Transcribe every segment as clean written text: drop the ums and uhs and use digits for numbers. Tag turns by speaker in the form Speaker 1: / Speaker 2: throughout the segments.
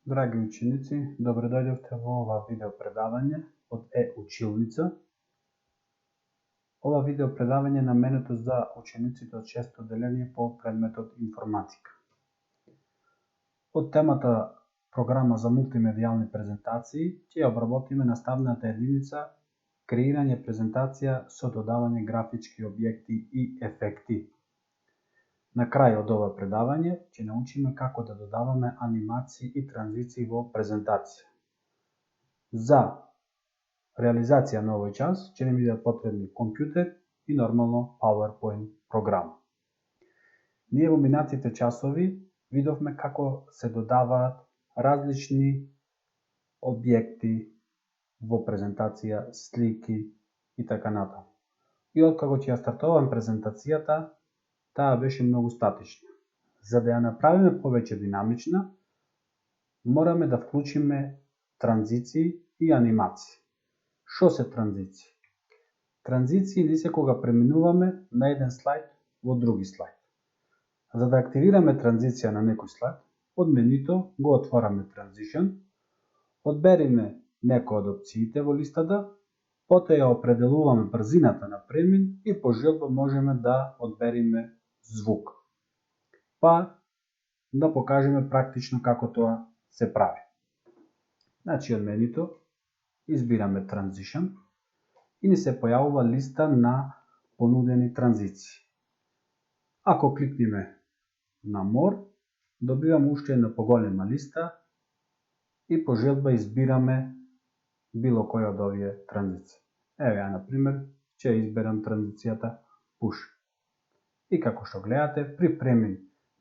Speaker 1: Драги ученици, добро дојдовте во ова видео предавање од Училница. Ова видео предавање е наменето за учениците од 6-то одделение по предметот информатика. Од темата програма за мултимедијални презентации ќе обработиме наставната единица креирање презентација со додавање графички објекти и ефекти. На крај од ова предавање ќе научиме како да додаваме анимации и транзиции во презентација. За реализација на овој час ќе ни бидат потребни компјутер и нормално PowerPoint програма. Ние во минатите часови видовме како се додаваат различни објекти во презентација, слики и така натаму. И откако ќе ја стартувам презентацијата, таа беше многу статична. За да ја направиме повеќе динамична, мораме да вклучиме транзиции и анимации. Што се транзиции? Транзиции не се кога преминуваме на еден слайд во други слайд. За да активираме транзиција на некој слайд, од менуто го отвораме Transition, одбериме некоја од опциите во листата, потоа ја определуваме брзината на премин и по желба можеме да одбериме звук. Па да покажеме практично како тоа се прави. Значи од менуто избираме Transition и ни се појавува листа на понудени транзиции. Ако кликнеме на More, добиваме уште една поголема листа и по желба избираме било која од овие транзиции. Еве ја, например, ќе изберам транзицијата Push. И како што гледате, при премин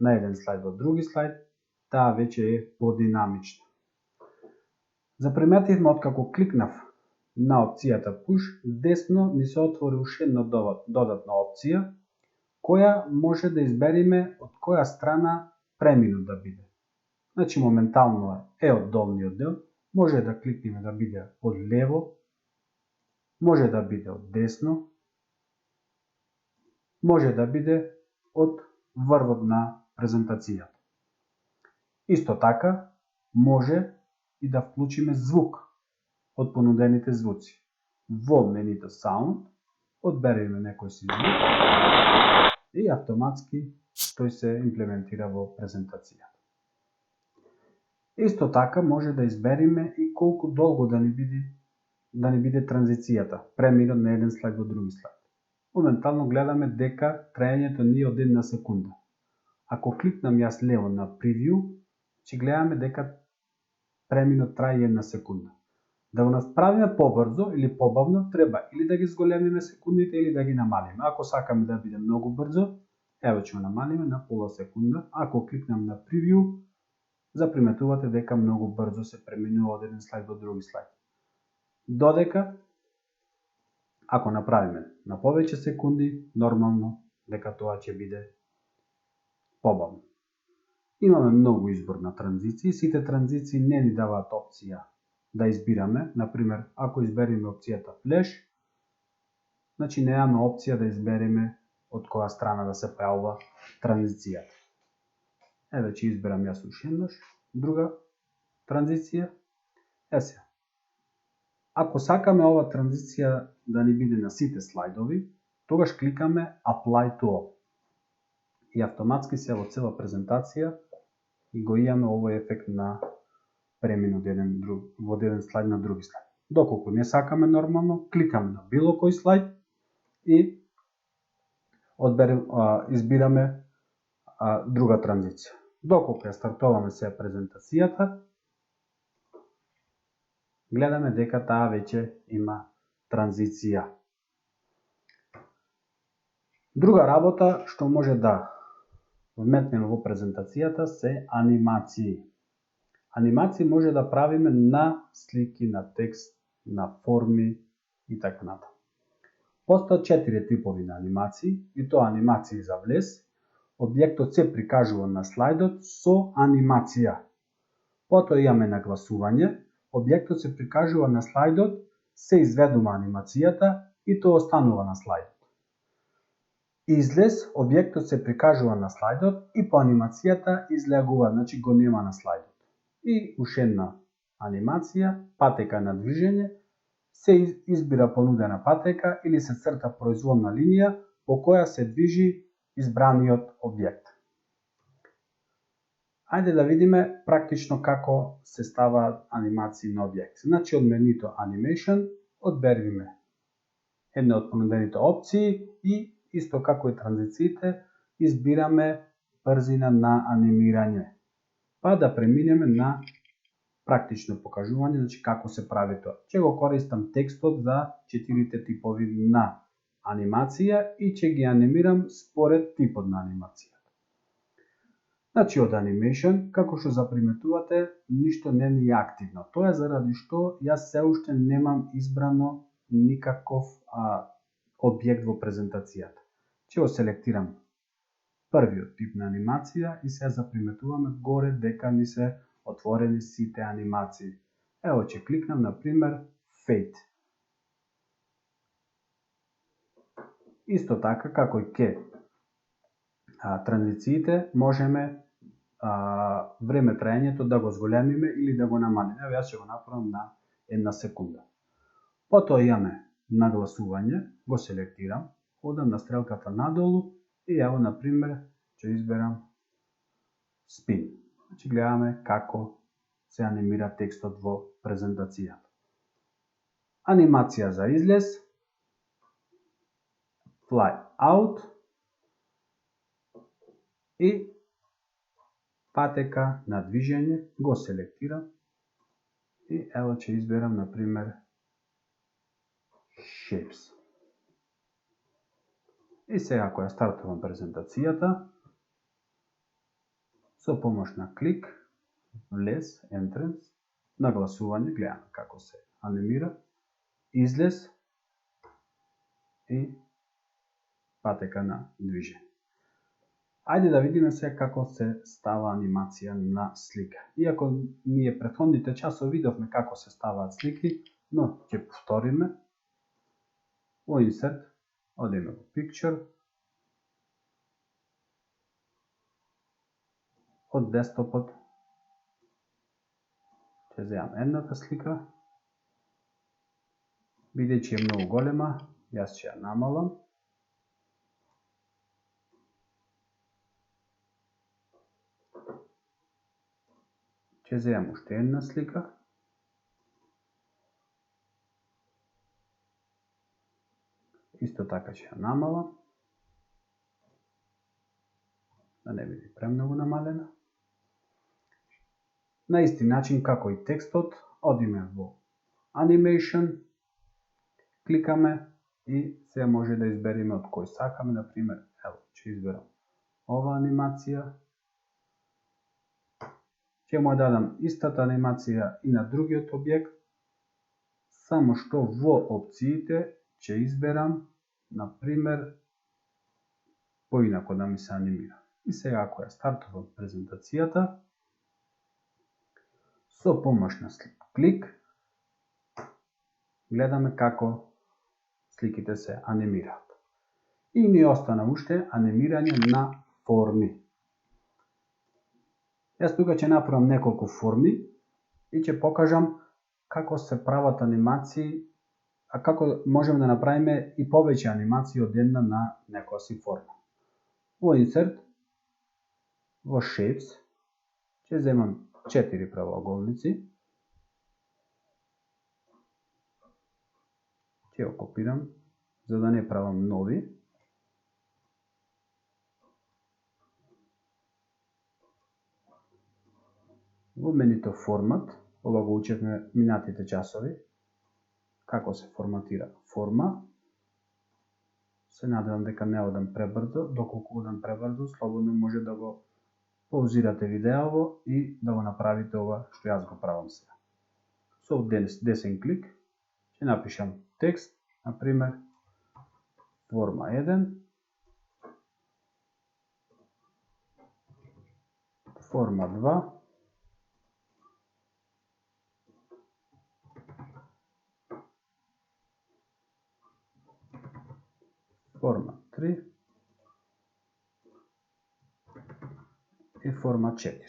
Speaker 1: на еден слайд во други слайд, таа веќе е подинамична. Заприметивме откако кликнав на опцијата Push, десно ми се отвори уште една додатна опција, која може да избериме од која страна преминот да биде. Значи моментално е од долниот дел, може да кликнеме да биде од лево, може да биде од десно, може да биде од врвот на презентацијата. Исто така, може и да вклучиме звук од понудените звуци. Во менуто Sound, одбереме некој си звук и автоматски тој се имплементира во презентацијата. Исто така, може да избериме и колку долго да ни биде транзицијата, преминот на еден слайд во други слайд. Моментално гледаме дека траењето ни е од 1 секунда. Ако кликнам јас лево на Preview, ќе гледаме дека преминот трае 1 секунда. Да го направиме побрзо или побавно, треба или да ги зголемиме секундите или да ги намалиме. Ако сакаме да биде многу брзо, ево ќе го намалиме на пола секунда. Ако кликнам на Preview, заприметувате дека многу брзо се преминува од еден слайд во други слайд. Додека ако направиме на повеќе секунди, нормално дека тоа ќе биде побавно. Имаме многу избор на транзиции, сите транзиции не ни даваат опција да избираме, например, ако избериме опцијата Flash, значи немаме опција да избериме од која страна да се појавува транзицијата. Еве ќе изберам јас уште еднаш друга транзиција. Сега, ако сакаме ова транзиција да ни биде на сите слайдови, тогаш кликаме Apply to All. И автоматски се во цела презентација и го имаме овој ефект на премин од еден слайд на други слайд. Доколку не сакаме нормално, кликаме на било кој слайд и избираме друга транзиција. Доколку ја стартуваме сега презентацијата, гледаме дека таа веќе има транзиција. Друга работа што може да вметнеме во презентацијата се анимации. Анимации може да правиме на слики, на текст, на форми и така натаму. Постојат 4 типови на анимации, и тоа анимации за влез. Објектот се прикажува на слайдот со анимација. Потоа имаме нагласување. Објектот се прикажува на слайдот, се изведува анимацијата и тоа останува на слайдот. Излез, објектот се прикажува на слайдот и по анимацијата излегува, значи го нема на слайдот. И уште една анимација, патека на движење, се избира понудена патека или се црта произволна линија по која се движи избраниот објект. Ајде да видиме практично како се ставаат анимации на објекти. Значи, од менито Animation одберивме една од понудените опции и исто како и транзициите избираме брзина на анимирање. Па да преминеме на практично покажување, значи како се прави тоа. Ќе го користам текстот за 4 типови на анимација и ќе ги анимирам според типот на анимација. Значи, од Animation, како што заприметувате, ништо не е активно. Тоа е заради што јас се уште немам избрано никаков објект во презентацијата. Ќе го селектирам првиот тип на анимација и се заприметуваме горе дека ни се отворени сите анимации. Ево, ќе кликнам, например, Fade. Исто така, како и ке транзициите, можеме време траењето да го зголемиме или да го намалиме. Ево, јас ќе го направам на 1 секунда. Потоа имаме нагласување, го селектирам, одам на стрелката надолу и ево, например, ќе изберам Spin. Значи, гледаме како се анимира текстот во презентацијата. Анимација за излез, Fly Out и патека на движење, го селектирам и ево ќе изберам, например, Shapes. И сега кога стартувам презентацијата, со помош на клик, влез, entrance, нагласување, гледаме како се анимира, излез и патека на движење. Ајде да видиме сега како се става анимација на слика. Иако ние претходните часови видовме како се ставаат слики, но ќе повториме. Во Insert, одиме во Picture, од десктопот ќе земам едната слика, бидејќи е многу голема, јас ќе ја намалам. Ќе земам уште една слика. Исто така ќе ја намалам, да не биде премногу намалена. На исти начин како и текстот, одиме во Animation, кликаме и се може да избериме од кој сакаме, например, ево, ќе изберам ова анимација. Ќе му дадам истата анимација и на другиот објект, само што во опциите ќе изберам, например, поинако да ми се анимира. И сега, ако ја стартувам презентацијата, со помош на клик, гледаме како сликите се анимираат. И ни остана уште анимирање на форми. Јас тука ќе направам неколку форми и ќе покажам како се прават анимации, а како можеме да направиме и повеќе анимации од една на некоја си форма. Во Insert, во Shapes, ќе земам 4 правоаголници, ќе го копирам, за да не правам нови. Во менито формат, ова го учевме минатите часови, како се форматира форма. Се надевам дека не одам пребрзо, доколку одам пребрзо, слободно може да го паузирате видеово и да го направите ова што јас го правам сега. Со десен клик ќе напишам текст, например, форма 1, форма 2, форма 3 и форма 4.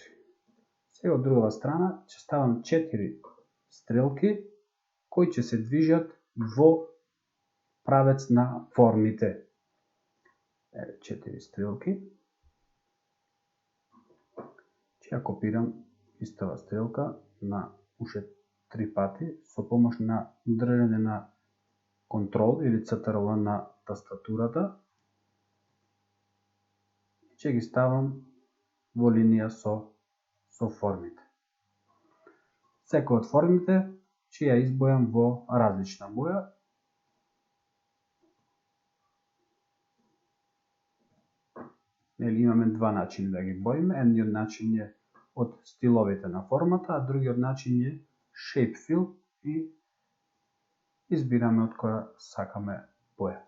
Speaker 1: Сега од другава страна ќе ставам 4 стрелки кои ќе се движат во правец на формите. 4 стрелки. Ќе ја копирам истава стрелка на уште 3 пати со помош на држање на контрол или CTRL на тастатурата. Ќе ги ставам во линија со формите. Секој од формите ќе ја избојам во различна боја. Имаме два начини да ги боиме. Едниот начин е од стиловите на формата, а другиот начин е Shape Fill и избираме од која сакаме боја.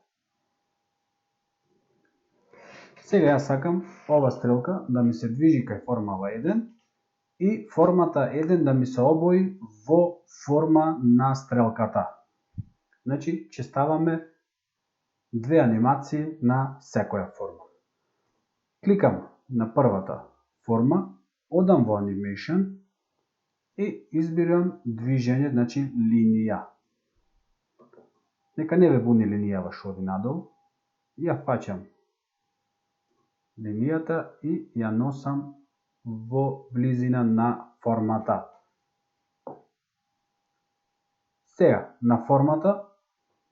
Speaker 1: Сега ја сакам ова стрелка да ми се движи кај формала 1 и формата 1 да ми се обои во форма на стрелката. Значи, ќе ставаме две анимации на секоја форма. Кликам на првата форма, одам во Animation и избирам движење, значи линија. Нека не ве буни линијава што оди надолу. Ја фаќам линијата и ја носам во близина на формата. Сега, на формата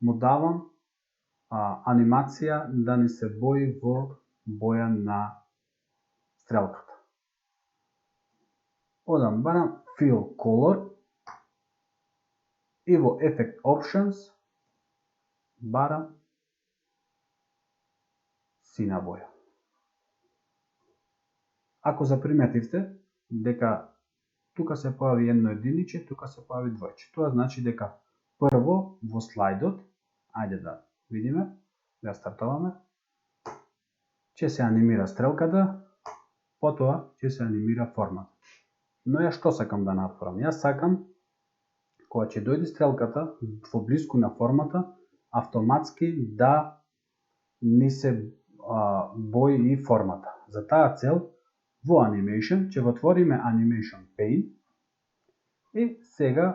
Speaker 1: му давам анимација да ни се бои во боја на стрелката. Одам, барам Fill Color и во Effect Options барам сина боја. Ако заприметивте дека тука се појави едно единиче, тука се појави двојче. Тоа значи дека прво во слайдот, ајде да видиме, да стартуваме, ќе се анимира стрелката, потоа ќе се анимира формата. Но ја што сакам да направам? Јас сакам, кога ќе дојде стрелката во блиску на формата, автоматски да ни се бои и формата. За таа цел, во Animation ќе го отвориме Animation Pane и сега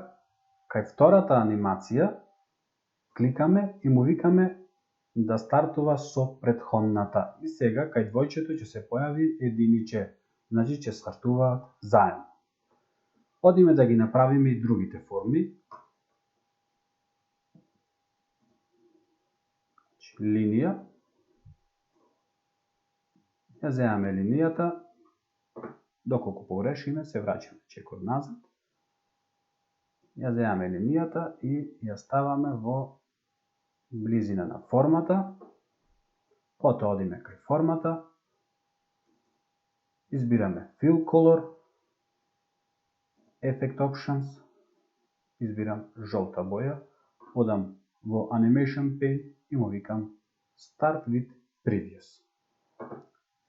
Speaker 1: кај втората анимација кликаме и му викаме да стартува со претходната. И сега кај двојчето ќе се појави единиче, значи ќе стартуваат заедно. Одиме да ги направиме и другите форми. Линија. Ја земаме линијата. Доколку погрешиме, се враќаме чекор назад. Ја земаме линијата и ја ставаме во близина на формата. Потоа одиме кај формата. Избираме Fill Color, Effect Options, избирам жолта боја, одам во Animation Pane и му викам Start with Previous.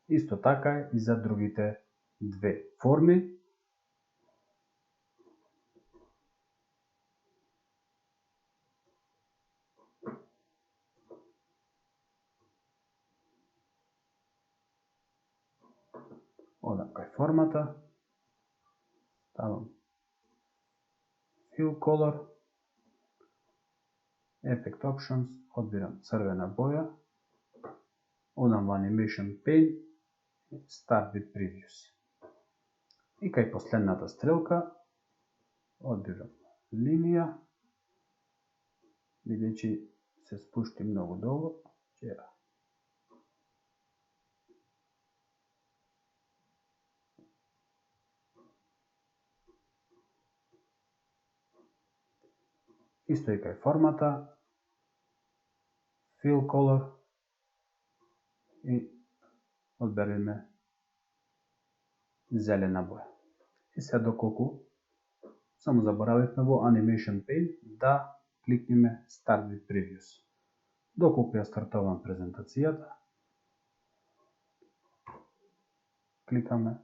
Speaker 1: Исто така и за другите две форми. Одам кај формата, ставам Fill Color, Effect Options, одбирам црвена боја, одам во Animation Pane, Start with Previous. И кај последната стрелка, одбирам линија, бидејќи се спушти многу долу, ќе ја исто и кај формата, Fill Color и одбереме зелена боја. И сега доколку само заборавивме во Animation Pane да кликнеме Start with Previous. Доколку ја стартувам презентацијата, кликаме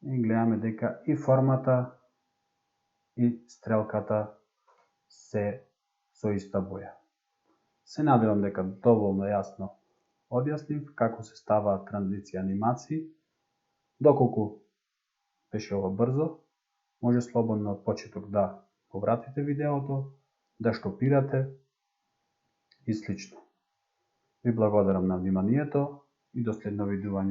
Speaker 1: и гледаме дека и формата и стрелката се со иста боја. Се надевам дека доволно јасно одјаснив како се ставаат транзиции анимации. Доколку беше ова брзо, може слободно од почеток да повратите видеото, да штопирате и слично. Ви благодарам на вниманието и до следно видување.